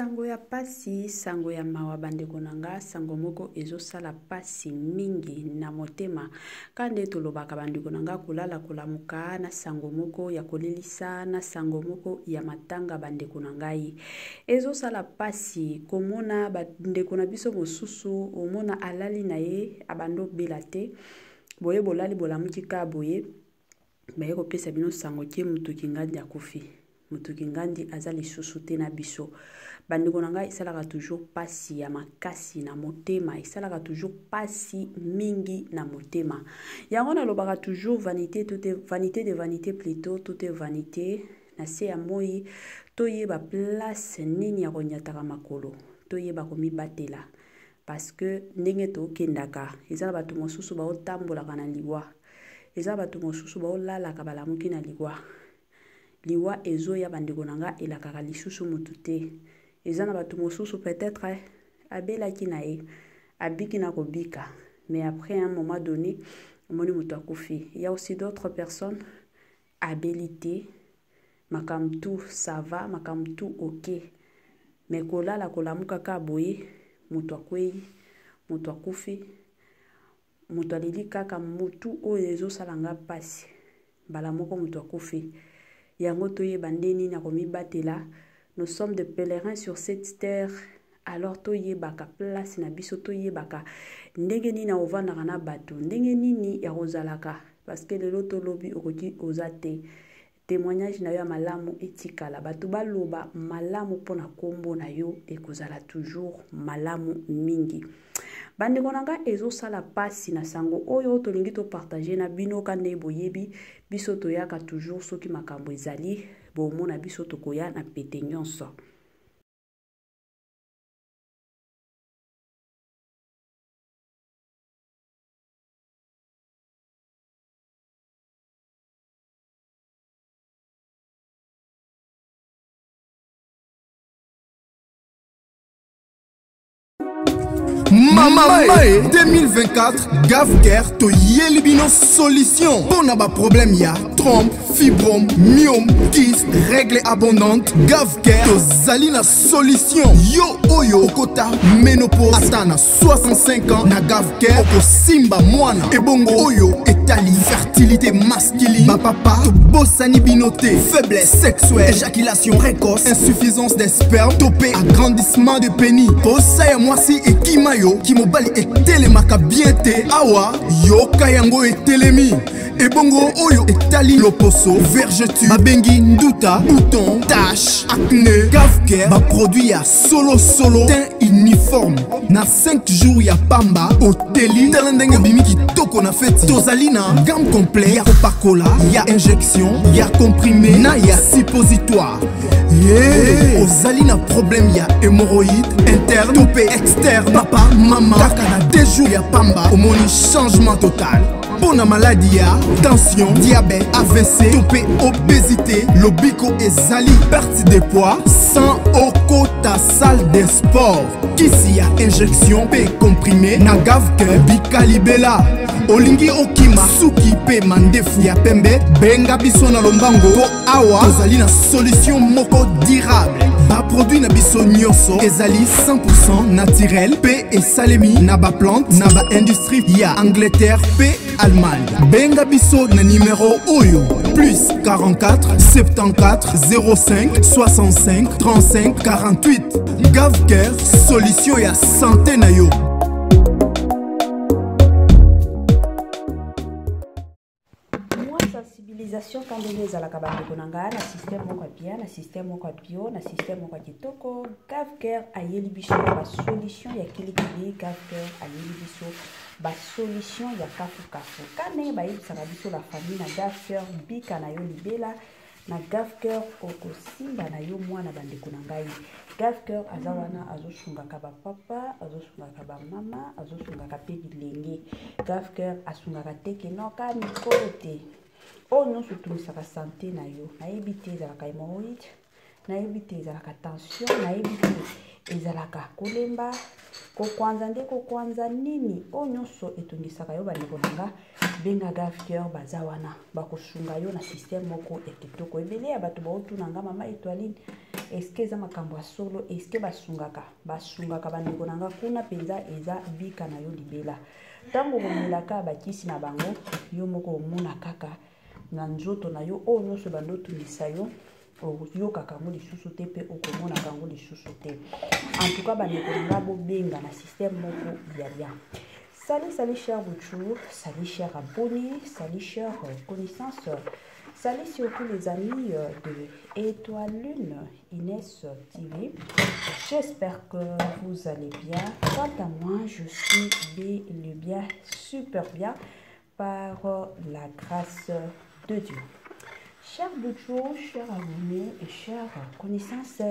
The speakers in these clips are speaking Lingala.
Sango ya pasi, sango ya mawa bandeko nanga, sango moko ezo sala pasi mingi na motema. Kande tolobaka bandeko nanga kulala kulamuka na sango moko ya kolelisa na sango moko ya matanga bandeko nangai. Ezo sala pasi komona bandeko na biso mosusu omona alali na ye abando belate. Boye bolali bolamuki ka boye. Baye kopesa bino sango kie mutuki ngandi akufi. Mutuki ngandi azali susute na biso. Bandeko nanga isalaka toujours pasi ya makasi na motema, isalaka toujours pasi mingi na motema. Yango na lobaka toujours vanité, tout est vanité de vanité plutôt, tout est vanité. Na se ya moi toyeba place nini ya konyataka makolo, toyeba komi batela. Parce que ndenge to kendaka, ezala batu mosusu ba otambolaka na liwa. Ezala batu mosusu ba olalaka balamuki na liwa. Liwa ezo ya bandeko nanga elakaka lisusu mutute. Ezana batu mosusu peut-être abelaki na ye, abiki na kobika. Mais après un moment donné, moni mutu akufi. Il y a aussi d'autres personnes habilité, makam tout ça va, makam tout ok. Mais kola la kolamuka ka boye, mutu akwei, mutu akufi. Mutu alili kaka mutu oyezo salanga pasi. Bala moko mutu akufi. Yango toye bandeni na komi batela. Nous sommes des pèlerins sur cette terre. Alors toye baka place na biso toye baka ndenge nini na ovanda na bato ndenge nini ya rozalaka parce que lelo to lobi okoki ozate témoignage na yo ya malamu etikala bato baloba malamu pona kombo na yo ekozala toujours malamu mingi. Bandeko nanga ezo sala pasi na sango oyo tolingi to partager na bino kande boyebi biso toyaka toujours soki makambo ezali bomona biso tokoya na pete nyonso. Mama 2024 Gavker to yelibino solution. Pour n'a pas problème ya trompe, fibrome, myome, kyste, règle abondante. Gavker to zalina solution. Yo oyo kota ménopause atana 65 ans na Gavker oko simba mwana. Ebongo oyo etali fertilité masculine. Ma papa to bossani binoté, faiblesse sexuelle, éjaculation précoce, insuffisance des spermes, topé agrandissement de pénis. Posaya moi si et kimayo Kimobali etelemaka bien te awa yoka yango etelemi ebongo oyo etali loposo vergeture babengi nduta bouton tache acné Gavker ba produit ya solo teint uniforme na 5 jours ya pamba oteli talendenge bimi kitoko na feti tozali na gamme complet ya kopakola ya injection ya comprimé na ya suppositoire. Yeah. Ozali na problème ya hémorroïde interne topé externe papa maman kaka na 2 jours ya pamba omoni changement total. Pour la maladie ya tension diabète AVC topé obésité lobiko ezali perte de poids sans okota salle de sport kisi ya injection pe comprimé na Gavker bikalibela olingi okima suki pe mandefu ya pembe benga biso na lombango po awa tozali na solution moko durable ba produit na biso nyonso ezali 100% naturel pe esalemi na ba plante na ba industrie ya Angleterre pe Allemagne. Benga biso na numéro oyo plus 44 74 05 65 35 48. Gavker solution ya santé na yo. Sensibilisation quand on est à la cabane de Konanga, na système moko bien, na système moko bio, na système moko kitoko. Gavker ayeli biso ba solution ya kilikili. Gavker ayeli biso ba solution ya kafu kafu. Kane ba yebisaka biso la famille na Gavker bika na yo libela na Gavker okosimba na yo mwana bandeko na ngai. Gavker azawana azosungaka ba papa, azosungaka ba mama, azosungaka pe bilenge. Gavker asungaka teke noka mikolo te. Oh non, surtout ça va santé na yo. Na éviter ezalaka hémorroïde, na éviter ezalaka tension, na éviter ezalaka kolemba, ko kwanza nde ko kwanza nini. Oh nyonso etongisaka yo bandeko nanga benga Gavker bazawana bakosunga yo na système moko ya kitoko. Ebele ya bato baotu nanga mama Étoiline est-ce que eza makambo ya solo, est-ce que basungaka bandeko na nga kuna penza eza bika na yo libela. Tango bomelaka bakisi na bango yo moko omona kaka na nzoto na yo oyo nyonso bandotungisa yo oyokaka yango lisusu te mpe okomonaka yango lisusu te. En tout cas bandeko na nga bobenga na système moko ya bien. Salut cher Bouchou, salut cher abonné, salut cher connaissance, salut surtout les amis de Étoile Lune Inès TV. J'espère que vous allez bien. Quant à moi, je suis bien, super bien par la grâce de Dieu. Cher Bouchou, cher abonné et cher connaissance,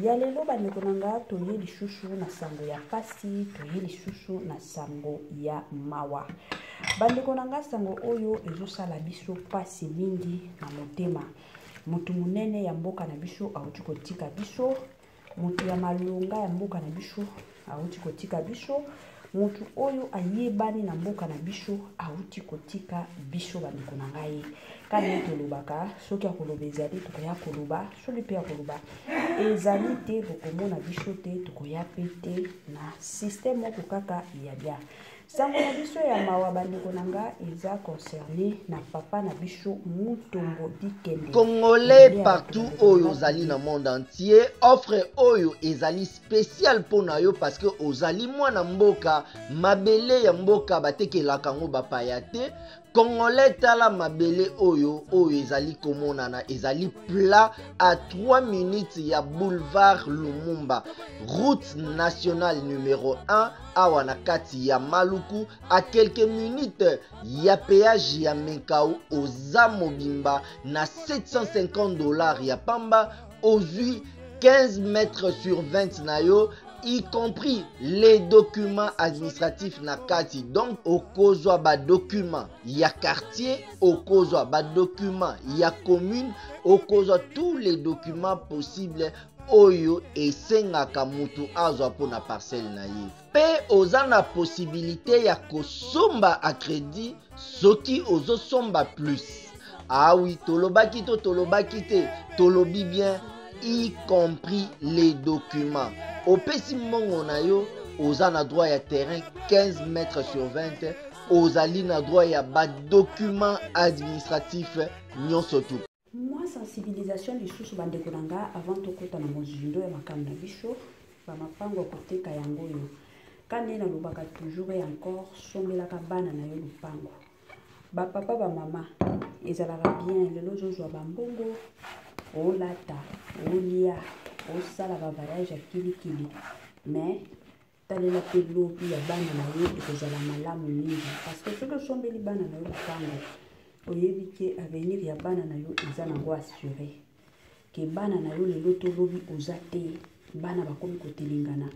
yalelo bandeko nanga toye lisusu na sango ya pasi, toye lisusu na sango ya mawa. Bandeko nanga sango oyo ezosala biso pasi mingi na motema. Mutu munene ya mboka na biso auti kotika biso, mutu ya malonga ya mboka na biso auti kotika biso, mutu oyo ayebani na mboka na biso auti kotika biso bandeko nanga ye. Kani tolobaka soki ya koloba ezali tokoya koloba, soki pe ya koloba ezali te bokomona biso te tokoya pe te na système moko kaka ya bien. Sango na biso ya mawa bandeko nanga eza concerné na papa na biso Mutombo Dikende. Congolais partout oyo ozali na monde entier, offre oyo ezali spécial pona yo parce que ozali mwana mboka mabele ya mboka batekelaka ngo bapaya te. Congolais tala mabele oyo ezali komonana ezali plat à 3 minutes ya boulevard Lumumba, route nationale numéro 1 awa na kati ya Maluku, à quelques minutes ya péage ya Menkau oza mobimba na $750 ya pamba, ozui 15 mètres sur 20 na yo, y compris les documents administratifs na kati. Donc okozwa ba document ya quartier, okozwa ba document ya commune, okozwa tous les documents possibles oyo esengaka mutu azwa pona parcelle na ye. Pe oza na possibilité ya kosomba a crédit soki ozosomba plus. Ah oui, tolobaki te, tolobi bien, y compris les documents. Au pesi mongo na yo, oza na droit ya terrain 15 mètres sur 20, ozali na droit ya ba document administratif nyonso tu. Moi sensibilisation lisusu bandeko nanga avant tokota na mozindo ya makambo na biso, ba mapango koteka yango yo. Kane na lobaka toujours et encore sombelaka bana na yo lupango. Ba papa ba mama ezalaka bien lelo zozwa ba mbongo olata olia osala ba voyage ya kilikili, mais talela pe lobi ya bana na yo ekozala malamu mingi parce que soki osombeli bana na yo lupango oyebi ke avenir ya bana na yo eza nango assuré ke bana na yo lelo tolobi oza te bana bakomi kotelingana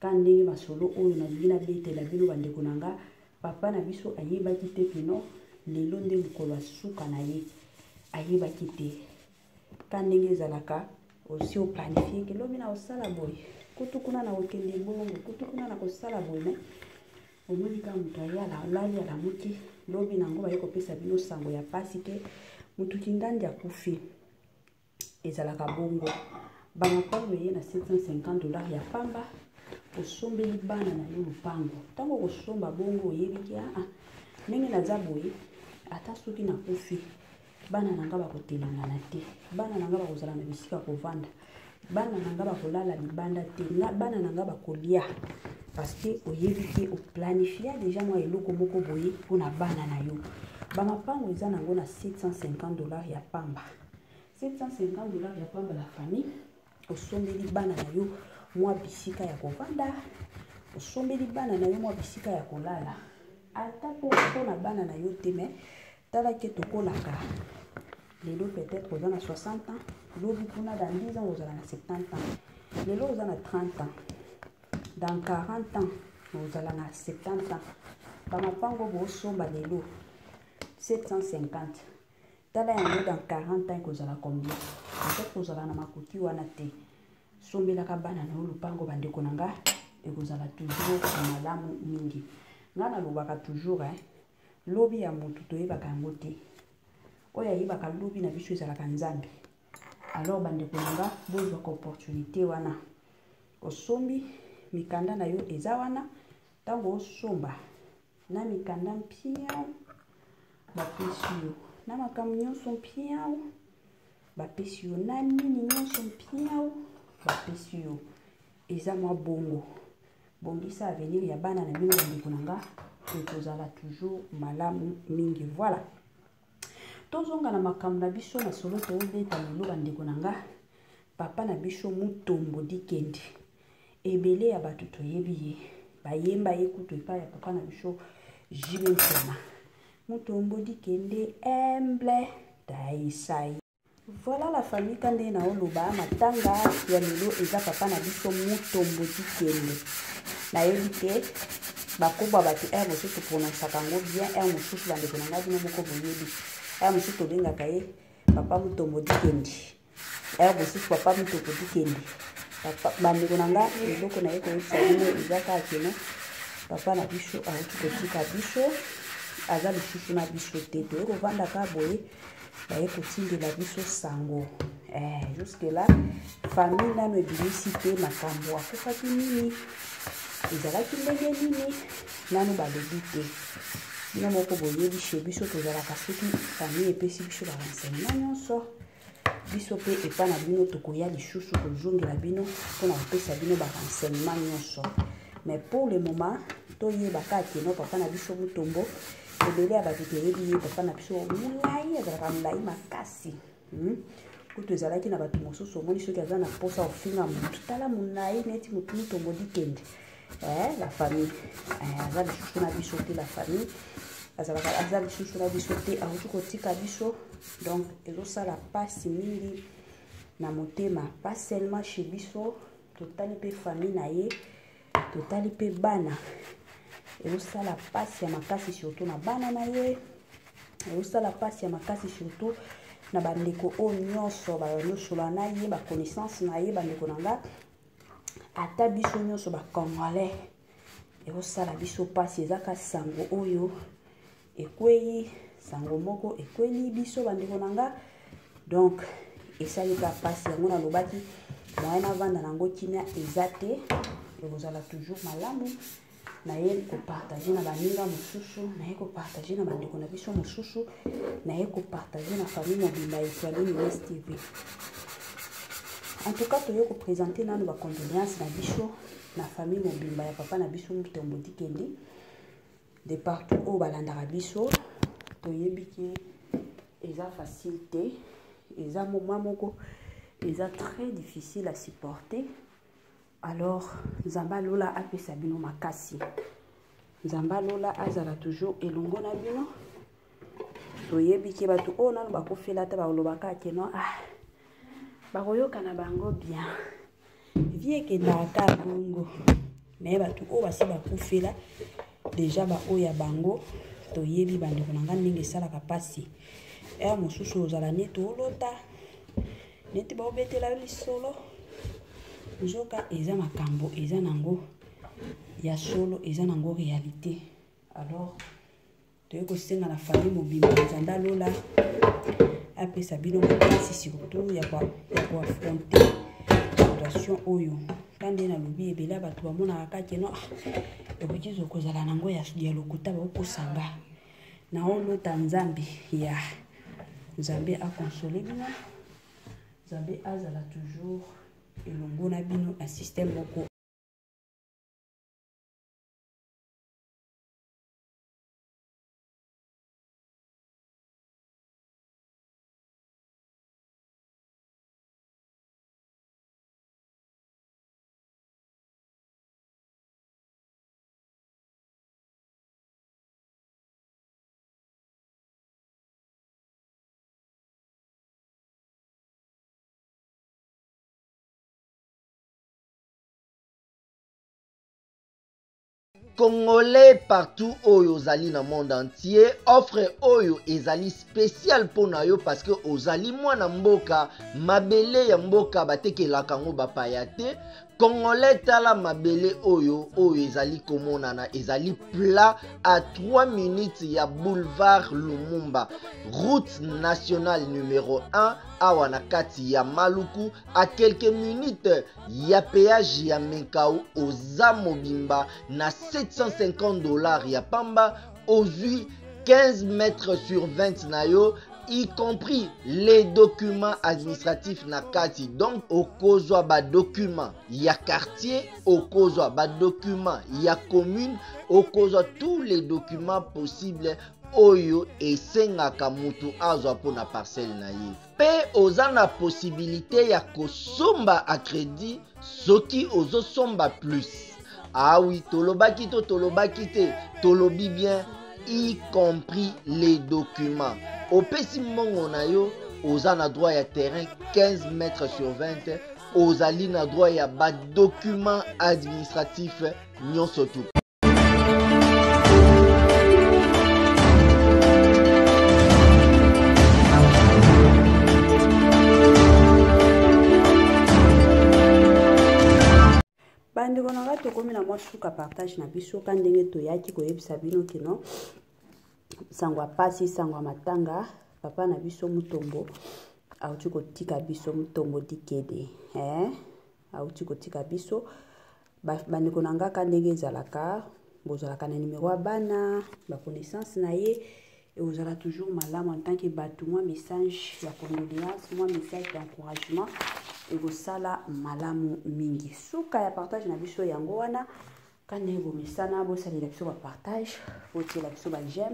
ka ndenge masolo oyo nalingi nabetela bino bandeko na nga papa na biso ayebaki te kino lelo nde mokolo asuka na ye ayebaki te ka ndenge ezalaka aussi oplanifie ke lobi na osala boye kutu kuna na okende bongo kutu kuna na kosala boye me omoni ka moto ayala olali alamuki lobi nango baye kopesa bino sango ya pasi ke mutu kindandi akufi ezalaka bongo bamapango ye na $750 ya pamba osombeli bana na yo lupango ntango kosomba bongo oyebiki ndenge naza boye ata soki nakufi bana nanga bakotelangana te, bana nanga bakozala na bisika kovanda, bana nanga bakolala libanda te, bana nanga bakolia parce que oyebi ke oplanifia déjà mwa eloko moko boye mpona bana na yo. Bamapango eza nango na $750 ya pamba, $750 ya pamba la famille. Osombeli bana na yo mwa bisika ya kovanda, osombeli bana na yo mwa bisika ya kolala ata mpona bana na yo te me tala ke tokolaka lelo peut-être oza na 60 ans, lobi kuna dans 10 ans ozala na 70 ans, lelo oza na 30 ans, dans 40 ans ozala na 70 ans. Bamapango bosomba lelo 750, tala yango dans 40 ans kozala combien? Peut-être kozala na makuti wana te. Sombelaka bana na lupango bandeko nanga ekozala toujours malamu mingi. Nga nalobaka toujours lobi ya mutu toyebaka yango te. Oya yebaka lobi na biso ezalaka nzambe. alors bandeko nanga bozwa opportunité wana osombi mikanda na yo eza wana tango osomba na mikanda mpia bapesi yo na makambo nyonso mpia bapesi yo na nini nyonso mpia bapesi yo eza mwa bongo bongisa avenir ya bana na bino bandeko nanga tozala toujours malamu mingi. Voilà, tozonga na makambo na biso na solo tobeta lelo bandeko nanga papa na biso Mutombo Dikendi ebele ya bato toyebi ye bayemba ye kutu epa ya papa na biso Jules Ntoma Mutombo Dikendi humble daisai. Voilà la famille kande na oloba matanga ya lelo eza papa na biso Mutombo Dikendi na yebi te bakoba bato mosusu prononcaka ngo bien mosusu bandeko na ngai bino moko boyebi mosusu tobengaka ye papa Mutombo Dikendi mosusu papa Mutombo Dikendi bandeko na ngai eloko na ye koyebisa bino eza kaka keno papa na biso awuti kotika biso aza lisusu na biso te toye kovandaka boye baye kotindela biso sango jusque là famille nano ebimisi te makambo akufaki nini ezalaki ndenge nini nano balobi te bino moko boyebi chez biso tozalaka soki famille epesi biso barenseignement nyonso biso mpe epa na bino tokoya lisusu kozongela bino mpona kopesa bino barenseignement nyonso. Mais pour le moment toyebaka keno papa na biso Mutombo ebele ya bato toyebi ye papa na biso molai azalaka molai makasi kutu ezalaki na bato mosusu omoni soki aza na posa ofinga motu tala molai neti motu Mutombo Dikendi la famille aza lisusu na biso te la famille aza lisusu na biso te awuti kotika biso donc ezosala pasi mingi na motema pas seulement chez biso totali mpe famille na ye totali mpe bana ezosala pasi ya makasi surtout na bana na ye ezosala pasi ya makasi surtout na bandeko oyo nyonso banyosola na ye baconnaissance na ye bandeko na nga ata biso nyonso bacongolais ezosala biso pasi ezaka sango oyo ekwei sango moko ekweli biso bandeko na nga donc esalika pasi yango nalobaki moyen avanda nango kimia eza te ekozala toujours malamu na ye kopartage na baninga mosusu na ye kopartage na bandeko na biso mosusu na ye kopartage na famille mobimba Étoile Lumineuse TV. En tout cas toye kopresente nano bacondoléance na biso na famille mobimba ya papa na biso Mutombo Dikendi de partout oyo balandaka biso toyebiki eza facile te eza moment moko eza très difficile à supporter. Alors Nzamba Lola apesa bino makasi Nzamba Lola azala toujours elongo na bino toyebiki bato oyo nano bakofela ata balobaka keno bakoyoka na bango bien vie ekendaka bongo mais bato oyo basi bakofela déjà baoyo ya bango toyebi bandeko na nga ndenge esalaka pasi mosusu ozala neti olota neti baobetela lisolo nzoka eza makambo eza nango ya solo eza nango réalité. Alors toye kosenga na famille mobimba Nzamba Lola apesa bino makasi surtout ya koaffronter situation oyo kande na lobi ebele bato bamonaka kaka no ekoki kozala nango ya lokuta bakosanga na olota Nzambe ya Nzambe akonsole bino Nzambe azala toujours elongo na bino na système moko. Congolais partout oyo ozali na monde entier, offre oyo ezali spécial pona yo parce que ozali mwana mboka mabele ya mboka batekelaka ngo bapaya te Congolais tala mabele oyo ezali komonana ezali plat à 3 minutes ya boulevard Lumumba, route nationale numéro 1 awa na kati ya Maluku, à quelques minutes ya péage ya Menkau oza mobimba na $750 ya pamba, ozui 15 mètres sur 20 na yo, y compris les documents administratifs na kati. Donc okozwa ba document ya quartier, okozwa ba document ya commune, okozwa tous les documents possibles oyo esengaka mutu azwa pona parcelle na ye. Pe oza na possibilité ya kosomba a crédit soki ozosomba plus. Ah oui, tolobaki te, tolobi bien, y compris les documents. Opesi mongo na yo, oza na droit ya terrain 15 mètres sur 20, ozali na droit ya ba document administratif nyonso tu. Bandeko na gato komi na mwa suka partage na biso ka ndenge toyaki koyebisa bino kino sangwa pasi sangwa matanga papa na biso mutombo auti kotika biso mutombo dikede auti kotika biso bandeko na nga ka ndenge ezalaka bozalaka na numéro ya bana ba connaissance na ye et ozala toujours malamu en tant que bato moi message ya condoléance moi message d'encouragement et sala malamu mingi suka ya partage na biso yango wana kane bo misana bo salela biso ba partage bo tiela biso ba j'aime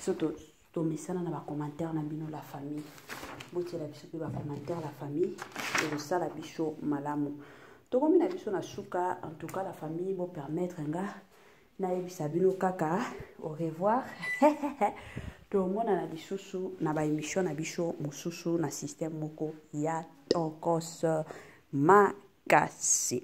surtout to misana na ba commentaire na bino la famille bo tiela biso ba commentaire la famille et sala biso malamu to komi na biso na suka en tout cas la famille bo permettre nga na yebisa bino kaka au revoir to mona na bisusu na ba émission na biso mususu na système moko ya Tokos makasi.